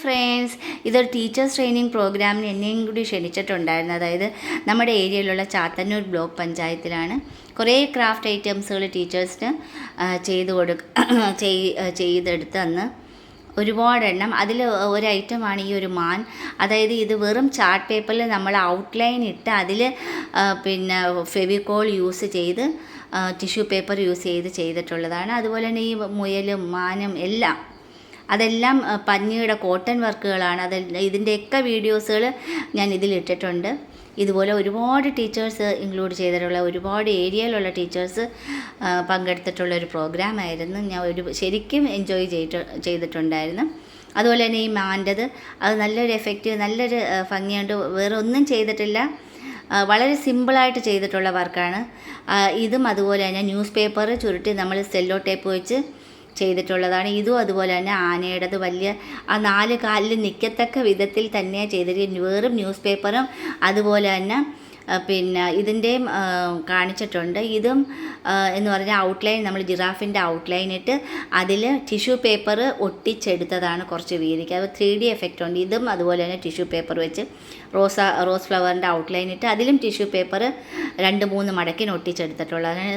Friends, ഇതൊരു teachers training പ്രോഗ്രാമിന് എന്നെയും കൂടി ക്ഷണിച്ചിട്ടുണ്ടായിരുന്നു. അതായത് നമ്മുടെ ഏരിയയിലുള്ള ചാത്തന്നൂർ ബ്ലോക്ക് പഞ്ചായത്തിലാണ്. കുറേ ക്രാഫ്റ്റ് ഐറ്റംസുകൾ ടീച്ചേഴ്സിന് ചെയ്തെടുത്ത് അന്ന് ഒരുപാടെണ്ണം. അതിൽ ഒരു ഐറ്റമാണ് ഈ ഒരു മാൻ. അതായത് ഇത് വെറും ചാർട്ട് പേപ്പറിൽ നമ്മൾ ഔട്ട്ലൈൻ ഇട്ട് അതിൽ പിന്നെ ഫെവിക്കോൾ യൂസ് ചെയ്ത് ടിഷ്യൂ പേപ്പർ യൂസ് ചെയ്തിട്ടുള്ളതാണ്. അതുപോലെ തന്നെ ഈ മുയലും മാനും അതെല്ലാം പഞ്ഞിയുടെ കോട്ടൺ വർക്കുകളാണ്. ഇതിൻ്റെയൊക്കെ വീഡിയോസുകൾ ഞാൻ ഇതിലിട്ടിട്ടുണ്ട്. ഇതുപോലെ ഒരുപാട് ടീച്ചേഴ്സ് ഇൻക്ലൂഡ് ചെയ്തിട്ടുള്ള, ഒരുപാട് ഏരിയയിലുള്ള ടീച്ചേഴ്സ് പങ്കെടുത്തിട്ടുള്ള ഒരു പ്രോഗ്രാമായിരുന്നു. ഞാൻ ശരിക്കും എൻജോയ് ചെയ്തിട്ടുണ്ടായിരുന്നു. അതുപോലെ തന്നെ ഈ മാൻ്റത് അത് നല്ലൊരു എഫക്റ്റീവ്, നല്ലൊരു ഭംഗിയുണ്ട്. വേറെ ഒന്നും ചെയ്തിട്ടില്ല, വളരെ സിമ്പിളായിട്ട് ചെയ്തിട്ടുള്ള വർക്കാണ്. ഇതും അതുപോലെ തന്നെ ന്യൂസ് പേപ്പർ ചുരുട്ടി നമ്മൾ സെല്ലോ ടേപ്പ് വെച്ച് ചെയ്തിട്ടുള്ളതാണ്. ഇതും അതുപോലെ തന്നെ ആനയുടേത് വലിയ ആ 4 കാലിൽ നിൽക്കത്തക്ക വിധത്തിൽ തന്നെയാണ് ചെയ്തിട്ട് വെറും ന്യൂസ് പേപ്പറും അതുപോലെ തന്നെ പിന്നെ ഇതിൻ്റെയും കാണിച്ചിട്ടുണ്ട്. ഇതും എന്ന് പറഞ്ഞാൽ ഔട്ട്ലൈൻ, നമ്മൾ ജിറാഫിൻ്റെ ഔട്ട്ലൈൻ ഇട്ട് അതിൽ ടിഷ്യൂ പേപ്പർ ഒട്ടിച്ചെടുത്തതാണ് കുറച്ച് വീതിക്ക്. അത് 3D എഫക്റ്റ് ഉണ്ട്. ഇതും അതുപോലെ തന്നെ ടിഷ്യൂ പേപ്പർ വെച്ച് റോസ് ഫ്ലവറിൻ്റെ ഔട്ട്ലൈൻ ഇട്ട് അതിലും ടിഷ്യൂ പേപ്പർ 2-3 മടക്കിന് ഒട്ടിച്ചെടുത്തിട്ടുള്ളതാണ്.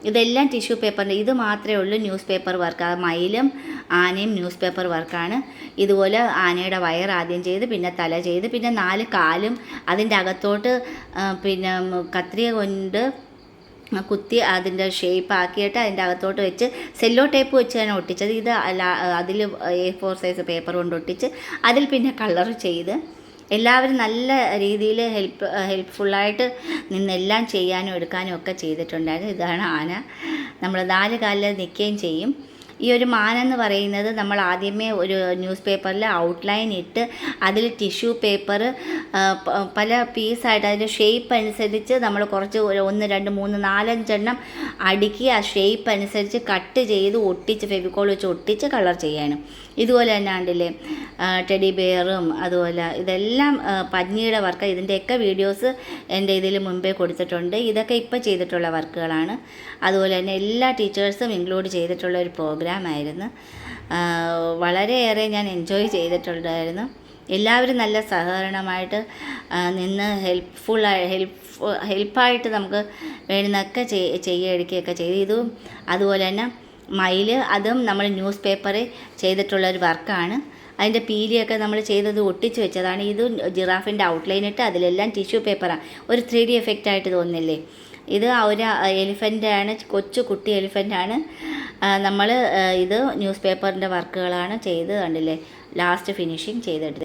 ഇതെല്ലാം ടിഷ്യൂ പേപ്പറിൻ്റെ. ഇത് മാത്രമേ ഉള്ളൂ ന്യൂസ് പേപ്പർ വർക്ക്. ആ മയിലും ആനയും ന്യൂസ് പേപ്പർ വർക്കാണ്. ഇതുപോലെ ആനയുടെ വയർ ആദ്യം ചെയ്ത്, പിന്നെ തല ചെയ്ത്, പിന്നെ 4 കാലും അതിൻ്റെ അകത്തോട്ട് പിന്നെ കത്രിക കൊണ്ട് കുത്തി അതിൻ്റെ ഷേപ്പ് ആക്കിയിട്ട് അതിൻ്റെ അകത്തോട്ട് വെച്ച് സെല്ലോ ടേപ്പ് വെച്ചാണ് ഒട്ടിച്ചത്. ഇത് അതിൽ A4 സൈസ് പേപ്പർ കൊണ്ട് ഒട്ടിച്ച് അതിൽ പിന്നെ കളർ ചെയ്ത് എല്ലാവരും നല്ല രീതിയിൽ ഹെൽപ്ഫുള്ളായിട്ട് നിന്നെല്ലാം ചെയ്യാനും എടുക്കാനും ഒക്കെ ചെയ്തിട്ടുണ്ടായിരുന്നു. ഇതാണ് ആന. നമ്മൾ 4 കാലിൽ നിൽക്കുകയും ചെയ്യും. ഈ ഒരു മാനെന്ന് പറയുന്നത് നമ്മൾ ആദ്യമേ ഒരു ന്യൂസ് പേപ്പറിൽ ഔട്ട്ലൈൻ ഇട്ട് അതിൽ ടിഷ്യൂ പേപ്പർ പല പീസായിട്ട് അതിൻ്റെ ഷേപ്പ് അനുസരിച്ച് നമ്മൾ കുറച്ച് 1, 2, 3, 4, 5 എണ്ണം അടുക്കി ആ ഷേപ്പ് അനുസരിച്ച് കട്ട് ചെയ്ത് ഒട്ടിച്ച് ഫെവിക്കോൾ വെച്ച് ഒട്ടിച്ച് കളർ ചെയ്യാനും. ഇതുപോലെ തന്നെ ഉണ്ടല്ലേ ടെഡി ബെയറും അതുപോലെ ഇതെല്ലാം പഞ്ഞിയുടെ വർക്ക്. ഇതിൻ്റെയൊക്കെ വീഡിയോസ് എൻ്റെ ഇതിൽ മുമ്പേ കൊടുത്തിട്ടുണ്ട്. ഇതൊക്കെ ഇപ്പോൾ ചെയ്തിട്ടുള്ള വർക്കുകളാണ്. അതുപോലെ തന്നെ എല്ലാ ടീച്ചേഴ്സും ഇൻക്ലൂഡ് ചെയ്തിട്ടുള്ള ഒരു പ്രോഗ്രാമായിരുന്നു. വളരെയേറെ ഞാൻ എൻജോയ് ചെയ്തിട്ടുണ്ടായിരുന്നു. എല്ലാവരും നല്ല സഹകരണമായിട്ട് നിന്ന് ഹെൽപ്പായിട്ട് നമുക്ക് വേണ്ടുന്നൊക്കെ എടുക്കുകയൊക്കെ ചെയ്തു. ഇതും അതുപോലെ തന്നെ മയിൽ, അതും നമ്മൾ ന്യൂസ് പേപ്പറിൽ ചെയ്തിട്ടുള്ളൊരു വർക്കാണ്. അതിൻ്റെ പീലിയൊക്കെ നമ്മൾ ചെയ്തത് ഒട്ടിച്ച് വെച്ചതാണ്. ഇത് ജിറാഫിൻ്റെ ഔട്ട്ലൈൻ ഇട്ട് അതിലെല്ലാം ടിഷ്യൂ പേപ്പറാണ്. ഒരു 3D എഫക്റ്റായിട്ട് തോന്നില്ലേ? ഇത് ഒരു എലിഫൻ്റാണ്, കുട്ടി എലിഫൻ്റാണ്. നമ്മൾ ഇത് ന്യൂസ് പേപ്പറിൻ്റെ വർക്കുകളാണ് ചെയ്ത് കണ്ടില്ലേ ലാസ്റ്റ് ഫിനിഷിങ് ചെയ്തെടുത്തത്.